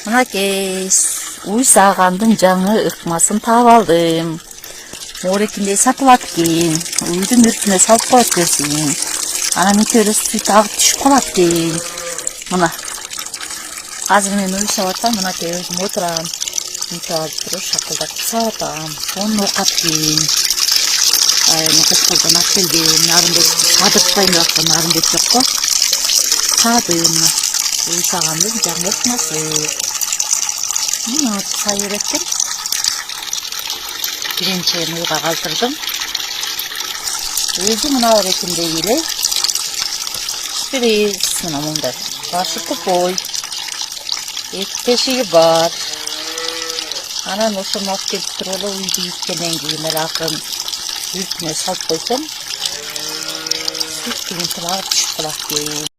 Mınakей, uy sağandın жаңы ыкмасын таап алдым. Орекинде сатылат экен. Уйдун үртүнө салып коет экенсиң. Анан үтөрө сүт агып түшүп калат экен. Мына. Азыр мен уй саап атам, мынакей өзүм отурам. Мынча алып туруп шакылдатып саап атам. Сонун окат экен. Айны кышкылдан алып келген. Нарынбек садыртпайм деп аткан, Нарынбек жокко. Саадым. Уй сагандын жаңы ыкмасы. Sayır ettim. Birinci uyga kaldırdım. Özü mına öğretimde ile. Biri sınavında. Başlıklı boy. Et peşiği var. Anan oşurmak gelip durulu uydu yükkenen gibi merakın. Yürütüne salt koysam. Süt gibi tılağıp düşüp kalak diyeyim.